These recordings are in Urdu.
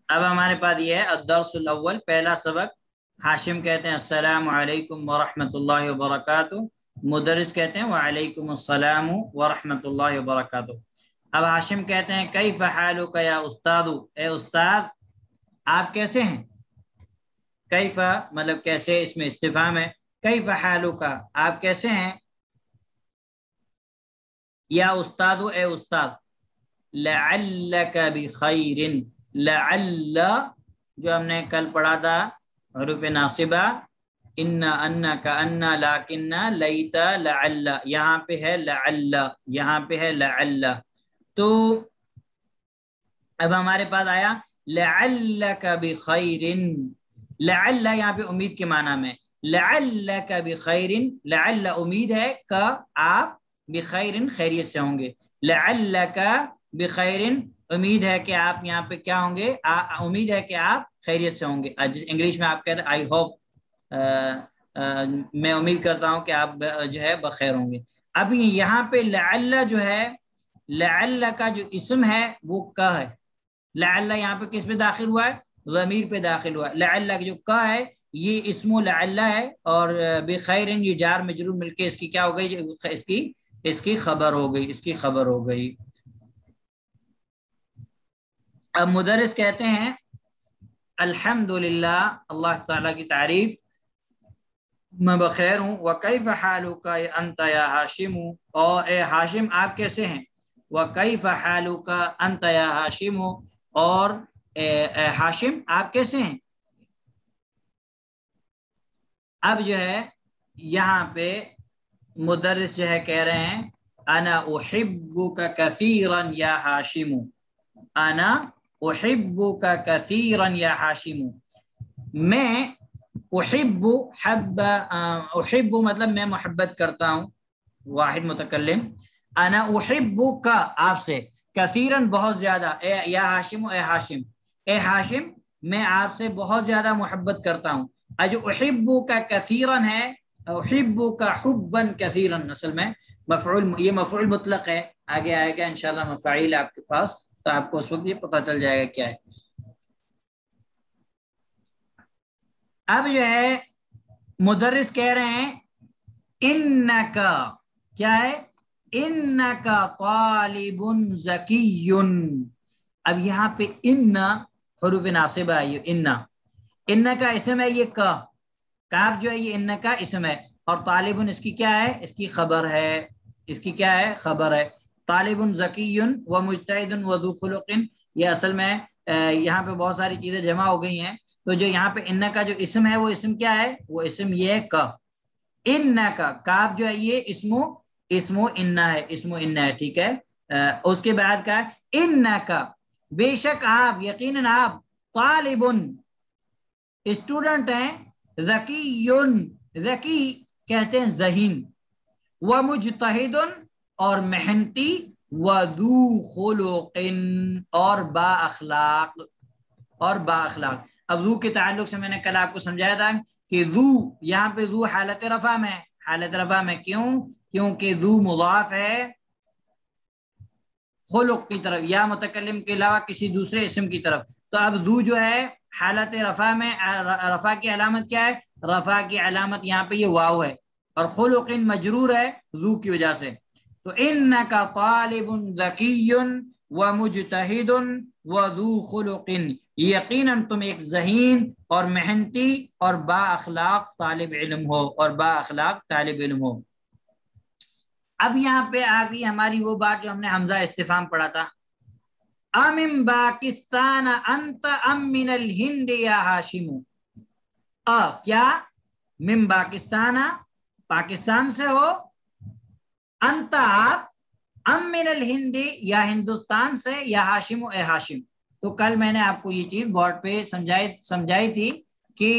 اب ہمارے پاس یہ ہے الدرس الاول، پہلا سبق۔ ہاشم کہتے ہیں السلام علیکم ورحمۃ اللہ وبرکاتہ، مدرس کہتے ہیں وعلیکم السلام ورحمۃ اللہ وبرکاتہ۔ اب ہاشم کہتے ہیں کیف حالک یا استاد، اے استاد آپ کیسے ہیں؟ کیف مطلب کیسے، اس میں استفہام ہے۔ کیف حالک آپ کیسے ہیں؟ یا استاد اے استاد، لعلک بخیر، لعل جو ہم نے کل پڑھا تھا حروف ناصبہ، ان کا ان لیکن لیت لعل، یہاں پہ ہے لعل، یہاں پہ ہے لعل۔ تو اب ہمارے پاس آیا لعلک بخیر، لعل یہاں پہ امید کے معنی میں، لعلک بخیر، لعل امید ہے کہ آپ بخیر خیریت سے ہوں گے، لعلک بخیر امید ہے کہ آپ یہاں پہ کیا ہوں گے، امید ہے کہ آپ خیریت سے ہوں گے۔ جس انگلش میں آپ کہتے ہیں آئی ہوپ، میں امید کرتا ہوں کہ آپ جو ہے بخیر ہوں گے۔ اب یہاں پہ لعل جو ہے، لعل کا جو اسم ہے وہ کا ہے، لعل یہاں پہ کس پہ داخل ہوا ہے؟ ضمیر پہ داخل ہوا ہے۔ لعل جو کا ہے یہ اسم لعل ہے، اور بخیر یہ جار مجرور مل کے اس کی کیا ہو گئی، اس کی خبر ہو گئی، اس کی خبر ہو گئی۔ اب مدرس کہتے ہیں الحمدللہ، اللہ تعالیٰ کی تعریف، میں بخیر ہوں۔ وَكَيْفَ حَالُكَ أَنْتَ يَا ہاشم، اور اے ہاشم آپ کیسے ہیں؟ وَكَيْفَ حَالُكَ أَنْتَ يَا ہاشم، اور اے ہاشم آپ کیسے ہیں؟ اب جو ہے یہاں پہ مدرس جو ہے کہہ رہے ہیں انا احبک کثیرا یا ہاشم، انا احبک کثیرا یا ہاشم، میں احب، احب مطلب میں محبت کرتا ہوں، واحد متکلم، انا احبک آپ سے، کثیرا بہت زیادہ، اے یا ہاشم، اے ہاشم، اے ہاشم میں آپ سے بہت زیادہ محبت کرتا ہوں۔ جو احبک کثیرا ہے، احبک حبا کثیرا، اصل میں مفعول، یہ مفعول مطلق ہے، آگے آئے گا انشاءاللہ مفاعیل آپ کے پاس، تو آپ کو اس وقت یہ پتہ چل جائے گا کیا ہے۔ اب جو ہے مدرس کہہ رہے ہیں انکا، کیا ہے؟ انکا طالب ذکی، اب یہاں پہ ان حروف ناصبہ ہے، یہ ان کا اسم ہے، یہ کاف جو ہے یہ ان کا اسم ہے، اور طالب اس کی کیا ہے؟ اس کی خبر ہے، اس کی کیا ہے؟ خبر ہے۔ طالب ذکی و مجتہد و ذو خلق، یہ اصل میں یہاں پہ بہت ساری چیزیں جمع ہو گئی ہیں، تو جو یہاں پہ ان کا جو اسم ہے وہ اسم کیا ہے؟ وہ اسم یہ ہے کا، ان کا، کاف جو ہے یہ اسم ان ہے، اسم ان ہے، ٹھیک ہے۔ اس کے بعد کا ان کا، بے شک آپ، یقیناً آپ، طالب اسٹوڈنٹ ہیں، ذکی، ذکی کہتے ہیں ذہین، ومجتہد اور محنتی، وذو خلق اور با اخلاق، اور با اخلاق۔ اب ذو کے تعلق سے میں نے کل آپ کو سمجھایا تھا کہ ذو یہاں پہ ذو حالت رفع میں، حالت رفع میں کیوں؟ کیونکہ ذو مضاف ہے خلق کی طرف، یا متکلم کے علاوہ کسی دوسرے اسم کی طرف، تو اب ذو جو ہے حالت رفع میں، رفع کی علامت کیا ہے؟ رفع کی علامت یہاں پہ یہ واو ہے، اور خلق مجرور ہے ذو کی وجہ سے، تو انکا طالب ذکی ومجتہد وذو خلق، یقیناً تم ایک ذہین اور محنتی اور با اخلاق طالب علم ہو، اور با اخلاق طالب علم ہو۔ اب یہاں پہ آ گئی ہماری وہ بات جو ہم نے حمزہ استفہام پڑھا تھا، امن پاکستان انت ام من الہند یا ہاشم، کیا من پاکستان، پاکستان سے ہو، انت آپ، ام من الہند یا ہندوستان سے، یا ہاشم اے ہاشم۔ تو کل میں نے آپ کو یہ چیز بورڈ پہ سمجھائی تھی کہ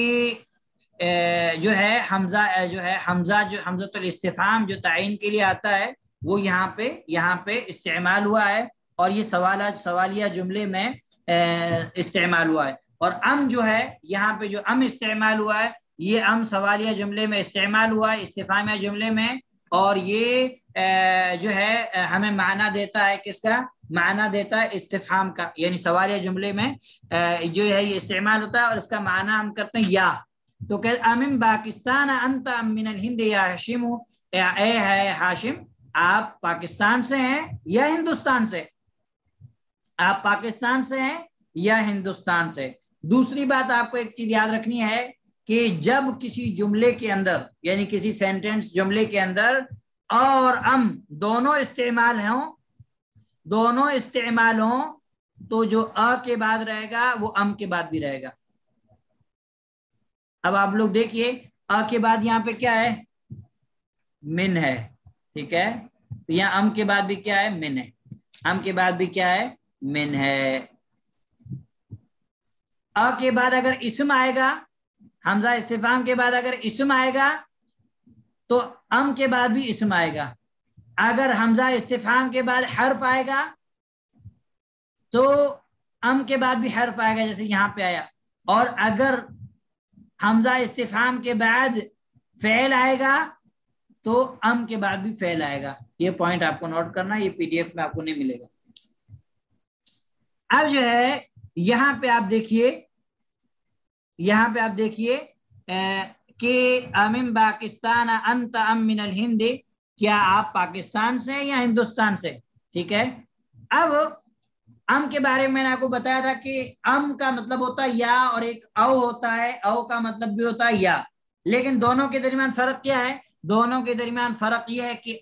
جو ہے حمزہ، جو ہے حمزۃ الاستفہام جو تعین کے لیے آتا ہے وہ یہاں پہ استعمال ہوا ہے، اور یہ سوالیہ جملے میں استعمال ہوا ہے، اور ام جو ہے یہاں پہ جو ام استعمال ہوا ہے، یہ ام سوالیہ جملے میں استعمال ہوا ہے، استفہامیہ جملے میں اور یہ جو ہے ہمیں معنی دیتا ہے کس کا؟ معنی دیتا ہے استفہام کا، یعنی سوالیہ جملے میں جو ہے یہ استعمال ہوتا ہے اور اس کا معنی ہم کرتے ہیں یا. تو کہ امن پاکستان انت ام من الہند یا ہاشم، اے ہے ہاشم آپ پاکستان سے ہیں یا ہندوستان سے؟ آپ پاکستان سے ہیں یا ہندوستان سے. دوسری بات آپ کو ایک چیز یاد رکھنی ہے کہ جب کسی جملے کے اندر یعنی کسی سینٹینس جملے کے اندر اور دونوں استعمال ہوں تو جو کے بعد رہے گا وہ کے بعد بھی رہے گا. اب آپ لوگ دیکھیے کے بعد یہاں پہ کیا ہے؟ من ہے. ٹھیک ہے، تو یہاں کے بعد بھی کیا ہے؟ من ہے. کے بعد بھی کیا ہے؟ من ہے. کے بعد اگر اسم آئے گا، حمزہ استفہام کے بعد اگر اسم آئے گا تو کے بعد بھی اسم آئے گا. اگر حمزہ استفہام کے بعد حرف آئے گا تو کے بعد بھی حرف آئے گا جیسے یہاں پہ آیا. اور اگر حمزہ استفہام کے بعد فعل آئے گا تو کے بعد بھی فعل آئے گا. یہ پوائنٹ آپ کو نوٹ کرنا، یہ پی ڈی ایف میں آپ کو نہیں ملے گا. اب جو ہے یہاں پہ آپ دیکھیے کہ امن پاکستان انت ام من الہند، کیا آپ پاکستان سے یا ہندوستان سے؟ ٹھیک ہے. اب کے بارے میں نے آپ کو بتایا تھا کہ کا مطلب ہوتا ہے یا اور ایک او ہوتا ہے، او کا مطلب بھی ہوتا ہے یا. لیکن دونوں کے درمیان فرق کیا ہے؟ دونوں کے درمیان فرق یہ ہے کہ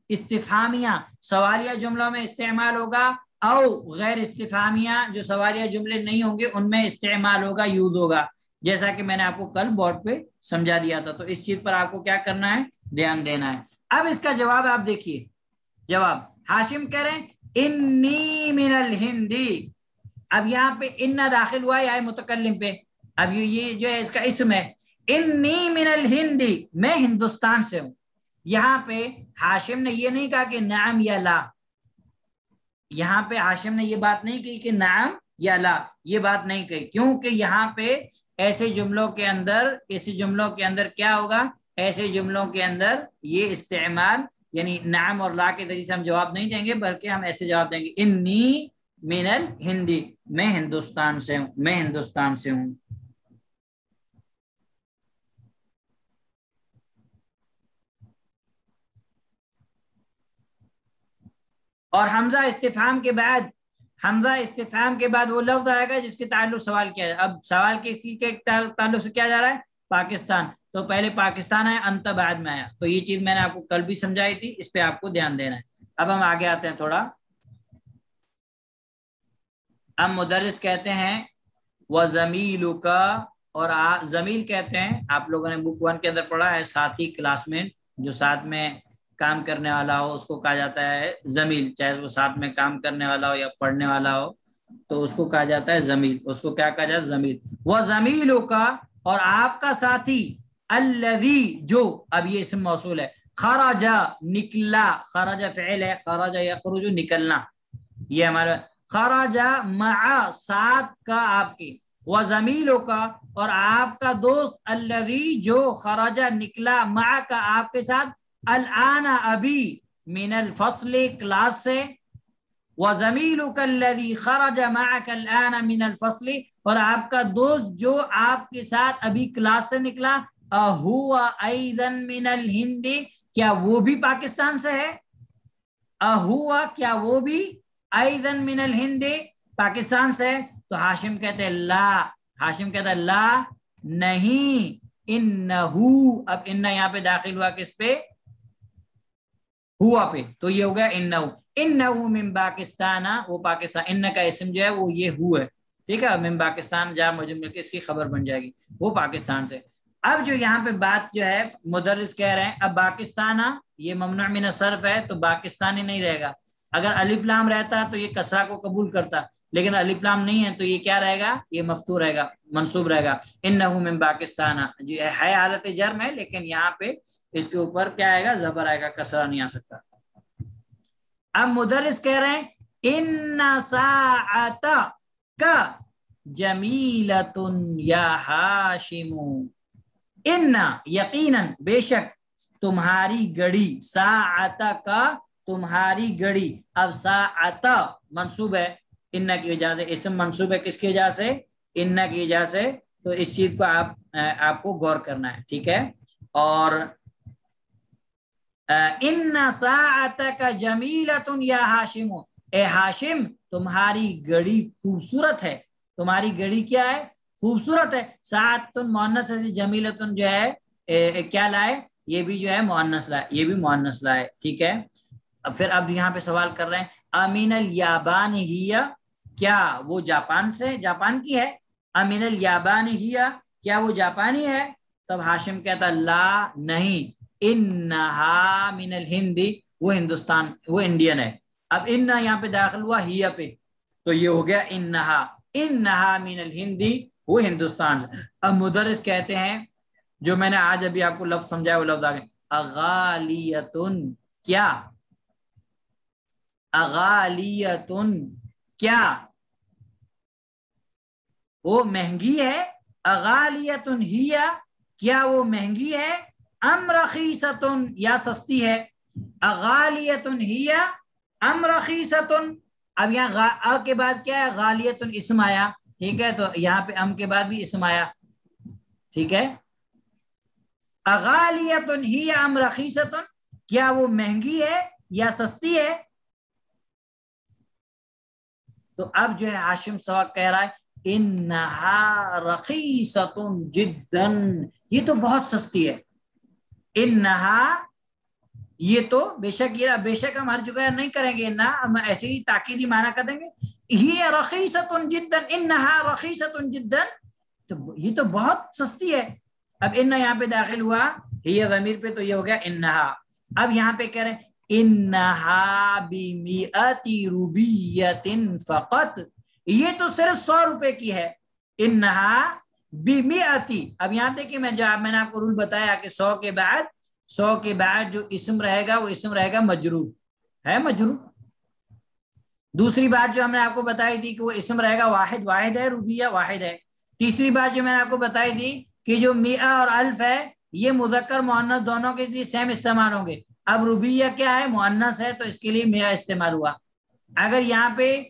استفہامیہ سوالیہ جملوں میں استعمال ہوگا، او غیر استفہامیہ جو سوالیہ جملے نہیں ہوں گے ان میں استعمال ہوگا، یوز ہوگا، جیسا کہ میں نے آپ کو کل بورڈ پہ سمجھا دیا تھا. تو اس چیز پر آپ کو کیا کرنا ہے؟ دھیان دینا ہے. اب اس کا جواب آپ دیکھیے. جواب ہاشم کہہ رہے ہیں انی من الہندی. اب یہاں پہ داخل ہوا ہے متکلم پہ. اب یہ جو ہے اس کا اسم ہے، انی من الہندی، میں ہندوستان سے ہوں. یہاں پہ ہاشم نے یہ نہیں کہا کہ نعم یا لا. یہاں پہ ہاشم نے یہ بات نہیں کہی کہ نعم یا لا، یہ بات نہیں کہی، کیونکہ یہاں پہ ایسے جملوں کے اندر کیا ہوگا؟ ایسے جملوں کے اندر یہ استعمال یعنی نعم اور لا کے ذریعے سے ہم جواب نہیں دیں گے، بلکہ ہم ایسے جواب دیں گے انی من الہندی، میں ہندوستان سے ہوں. اور حمزہ استفہام کے بعد وہ لفظ آئے گا جس کے تعلق سوال کیا ہے. اب سوال کے تعلق سے کیا جا رہا ہے؟ پاکستان. تو پہلے پاکستان آیا، انت بعد میں آیا. تو یہ چیز میں نے آپ کو کل بھی سمجھائی تھی، اس پہ آپ کو دھیان دینا ہے. اب ہم آگے آتے ہیں تھوڑا. اب مدرس کہتے ہیں وَزَمِيلُكَ، اور زمیل کہتے ہیں، آپ لوگوں نے بک 1 کے اندر پڑھا ہے، ساتھی کلاس میٹ جو ساتھ میں کام کرنے والا ہو اس کو کہا جاتا ہے زمیل، چاہے وہ ساتھ میں کام کرنے والا ہو یا پڑھنے والا ہو تو اس کو کہا جاتا ہے زمیل. اس کو کیا کہا جاتا ہے؟ زمیل. وَزَمِيلُكَ، اور آپ کا ساتھی، الذی، جو، اب یہ اسم موصول ہے، خرج، نکلا، خرج فعل ہے، خرج یخرج نکلنا، یہ ہمارا خرج مع، ساتھ کا آپ کی، وَزَمِيلُكَ، اور آپ کا دوست، الذی، جو، خرج نکلا، مع کا آپ کے ساتھ، الآن ابھی، من الفصل کلاس سے، وَزَمِيلُكَ الَّذِي خَرَجَ مَعَكَ الْآنَ مِنَ الْفَصْلِ، اور آپ کا دوست جو آپ کے ساتھ ابھی کلاس سے نکلا، أَهُوَ أَيْضًا مِنَ الْهِنْدِ، کیا وہ بھی پاکستان سے ہے؟ أَهُوَ، کیا وہ بھی، أَيْضًا مِنَ الْهِنْدِ، پاکستان سے؟ تو ہاشم کہتے ہیں لا، ہاشم کہتا ہے لا، نہیں، انہو، اب انہ یہاں پہ داخل ہوا کس پہ؟ ہوا پہ، تو یہ ہو گیا انہو. انہو من پاکستان، وہ پاکستان، انہ کا اسم جو ہے وہ یہ ہو ہے. ٹھیک ہے، من پاکستان جا مجھے مل کے اس کی خبر بن جائے گی، وہ پاکستان سے. اب جو یہاں پہ بات جو ہے مدرس کہہ رہے ہیں، اب پاکستان یہ ممنوع من الصرف ہے تو پاکستانی نہیں رہے گا. اگر الف لام رہتا تو یہ کسرہ کو قبول کرتا، لیکن الف لام نہیں ہے تو یہ کیا رہے گا؟ یہ مفتوح رہے گا، منصوب رہے گا. انہو من پاکستان ہے حالت جرم ہے، لیکن یہاں پہ اس کے اوپر کیا آئے گا؟ زبر آئے گا، کسرہ نہیں آ سکتا. اب مدرس کہہ رہے ہیں ان ساعت کا جمیلۃ یا ہاشم، ان، یقیناً، بے شک، تمہاری گڑی، ساعت کا تمہاری گڑی. اب ساعت منصوب ہے ان کی وجہ سے، اسم منصوب ہے کس کی وجہ سے؟ ان کی وجہ سے. تو اس چیز کو آپ کو غور کرنا ہے، ٹھیک ہے. اور ان ساعتک جمیلۃ یا ہاشم، اے ہاشم تمہاری گڑی خوبصورت ہے. تمہاری گڑی کیا ہے؟ خوبصورت ہے. ساعت مؤنث ہے، جمیلۃ جو ہے کیا لائے؟ یہ بھی جو ہے مؤنث لائے، یہ بھی مؤنث لائے، ٹھیک ہے. پھر اب یہاں پہ سوال کر رہے ہیں امین الیابان ہی، کیا وہ جاپان سے، جاپان کی ہے؟ امین الیابان ہی، کیا وہ جاپانی ہے؟ تب ہاشم کہتا لا نہیں، انہا من الہند، وہ ہندوستان، وہ انڈین ہے. اب انہا یہاں پہ داخل ہوا ہی پہ، تو یہ ہو گیا انہا من الہند، وہ ہندوستان سے. اب مدرس کہتے ہیں جو میں نے آج ابھی آپ کو لفظ سمجھایا وہ لفظ آگے، اغالیتن، کیا؟ اغالیتن کیا وہ مہنگی ہے؟ اغالیتن ہی، کیا وہ مہنگی ہے؟ ام رخیصتن، یا سستی ہے؟ اغالیتن ہی ام رخیصتن. اب یہاں کے بعد کیا ہے؟ غالیتن اسم آیا، ٹھیک ہے. تو یہاں پہ ام کے بعد بھی اسم آیا، ٹھیک ہے. اغالیتن ہی ام رخیصتن، کیا وہ مہنگی ہے یا سستی ہے؟ تو اب جو ہے ہاشم سواق کہہ رہا ہے انہا رخیصۃ جدا، یہ تو بہت سستی ہے. انہا، یہ تو بے شک، یہ بے شک ہم ہر جگہ نہیں کریں گے، نہ ہم ایسے ہی تاکیدی معنی کر دیں گے. یہ رخیصۃ جدا، انہا رخیصۃ جدا، تو یہ تو بہت سستی ہے. اب انہا یہاں پہ داخل ہوا یہ ضمیر پہ، تو یہ ہو گیا انہا. اب یہاں پہ کہہ رہے ہیں انہا بمئۃ روبیۃ فقط، یہ تو صرف 100 روپے کی ہے. انہا بمئۃ، اب یہاں دیکھیں میں نے آپ کو رول بتایا کہ 100 کے بعد جو اسم رہے گا وہ اسم رہے گا مجرور، ہے مجرور. دوسری بات جو ہم نے آپ کو بتائی تھی کہ وہ اسم رہے گا واحد، واحد ہے، روبیہ واحد ہے. تیسری بات جو میں نے آپ کو بتائی تھی کہ جو میہ اور الف ہے یہ مذکر مؤنث دونوں کے لیے سیم استعمال ہوں گے. اب روبیہ کیا ہے؟ مؤنث ہے، تو اس کے لیے میہ استعمال ہوا. اگر یہاں پہ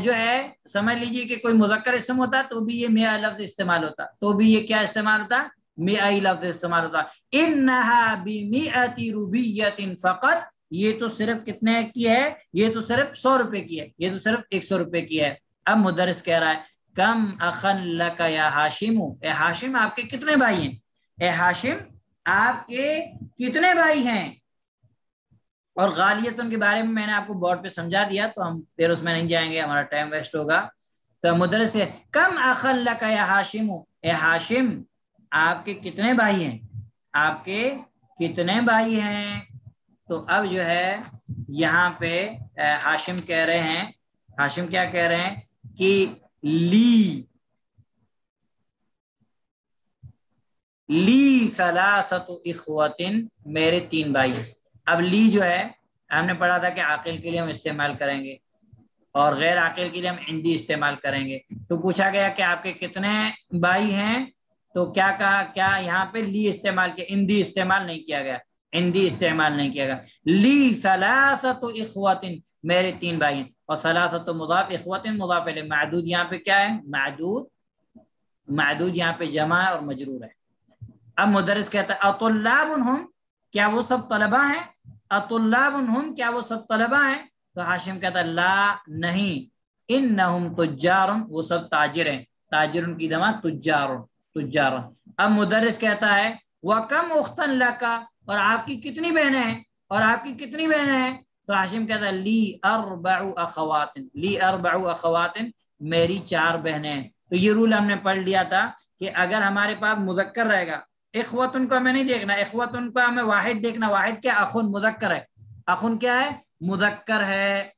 جو ہے سمجھ لیجیے کہ کوئی مذکر اسم ہوتا تو بھی یہ میہ لفظ استعمال ہوتا، تو بھی یہ کیا استعمال ہوتا؟ میہ لفظ استعمال ہوتا. انہا بمئۃ روبیۃ فقط، یہ تو صرف کتنے کی ہے؟ یہ تو صرف 100 روپے کی ہے، یہ تو صرف 100 روپے کی ہے. اب مدرس کہہ رہا ہے کم اخن لک یا ہاشم، اے ہاشم آپ کے کتنے بھائی ہیں؟ اے ہاشم آپ کے کتنے بھائی ہیں؟ اور غالیتن کے بارے میں نے آپ کو بورڈ پہ سمجھا دیا، تو ہم پھر اس میں نہیں جائیں گے، ہمارا ٹائم ویسٹ ہوگا. تو مدرس سے کم اخن لک یا ہاشم، اے ہاشم آپ کے کتنے بھائی ہیں؟ آپ کے کتنے بھائی ہیں؟ تو اب جو ہے یہاں پہ ہاشم کہہ رہے ہیں، ہاشم کیا کہہ رہے ہیں کہ لی ثلاثت اخوۃ، میرے 3 بھائی ہیں. اب لی جو ہے ہم نے پڑھا تھا کہ عاقل کے لیے ہم استعمال کریں گے اور غیر عاقل کے لیے ہم عندی استعمال کریں گے. تو پوچھا گیا کہ آپ کے کتنے بھائی ہیں، تو کیا کہا؟ کیا یہاں پہ لی استعمال کیا، عندی استعمال نہیں کیا گیا، عندی استعمال نہیں کیا گیا. لی ثلاثت اخوۃ، میرے 3 بھائی ہیں. اور ثلاثت مضاف، اخوۃ مضاف الیہ، معدود یہاں پہ کیا ہے؟ معدود یہاں پہ جمع اور مجرور ہے. اب مدرس کہتا ہے اطلاب ہم، کیا وہ سب طلبہ ہیں؟ اطلاب ہم، کیا وہ سب طلبہ ہیں؟ تو ہاشم کہتا ہے لا نہیں، انہم تجار، وہ سب تاجر ہیں. تاجر کی جمع تجار. اب مدرس کہتا ہے وَكَمْ أُخْتًا لَكَ، اور آپ کی کتنی بہنیں ہیں؟ اور آپ کی کتنی بہنیں ہیں؟ تو ہاشم کہتا ہے لی 4 اخوات، لی 4 اخوات، میری 4 بہنیں ہیں. تو یہ رول ہم نے پڑھ لیا تھا کہ اگر ہمارے پاس مذکر رہے گا، اخوتن کو ہمیں نہیں دیکھنا، اخوتن کو ہمیں واحد دیکھنا. واحد کیا؟ اخن، مذکر ہے. اخن کیا ہے؟ مذکر ہے.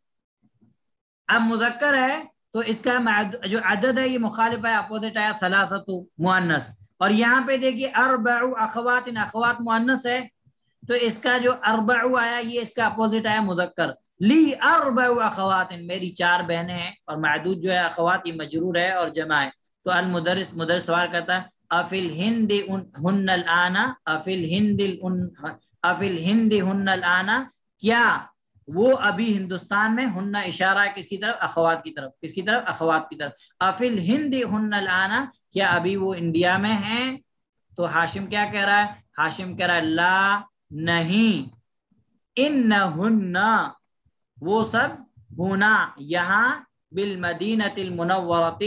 اب مذکر ہے تو اس کا جو عدد ہے یہ مخالف ہے، اپوزٹ آیا ثلاثت مؤنث. اور یہاں پہ دیکھیے 4 اخوات، اخوات مؤنث ہے، تو اس کا جو 4 آیا یہ اس کا اپوزٹ آیا مذکر. لی 4 اخوات، میری 4 بہنیں ہیں. اور معدود جو ہے اخوات یہ مجرور ہے اور جمع ہے. تو المدرس سوال کرتا ہے افل ہند ہن الانا افل ہند ہن الانا، کیا وہ ابھی ہندوستان میں، ہن اشارہ کس کی طرف؟ اخوات کی طرف. کس کی طرف؟ اخوات کی طرف. افل ہند ہن الانا، کیا ابھی وہ انڈیا میں ہیں؟ تو ہاشم کیا کہہ رہا ہے؟ ہاشم کہہ رہا ہے لا، نہیں، انہن، وہ سب، ہونا، یہاں، بالمدینۃ المنورۃ،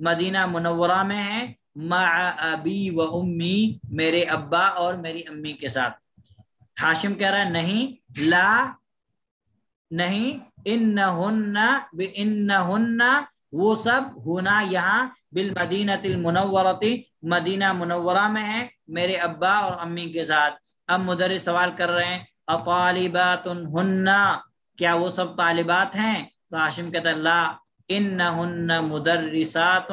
مدینہ منورہ میں ہے، مع ابی و امی، میرے ابا اور میری امی کے ساتھ. ہاشم کہہ رہا ہے نہیں، لا، نہیں، انہن، وہ سب، ہونا، یہاں، بالمدینۃ المنورۃ، مدینہ منورہ میں ہے، میرے ابا اور امی کے ساتھ. اب مدرس سوال کر رہے ہیں اطالبات ہن، کیا وہ سب طالبات ہیں؟ تو ہاشم کہتا ہے لا، انہن مدرسات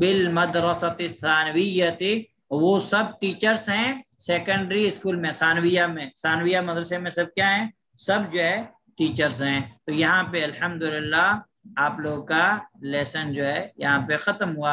بالمدرسۃ الثانویۃ، وہ سب ٹیچرز ہیں سیکنڈری اسکول میں، ثانویہ میں، ثانویہ مدرسے میں سب کیا ہیں؟ سب جو ہے ٹیچرز ہیں. تو یہاں پہ الحمدللہ آپ لوگوں کا لیسن جو ہے یہاں پہ ختم ہوا.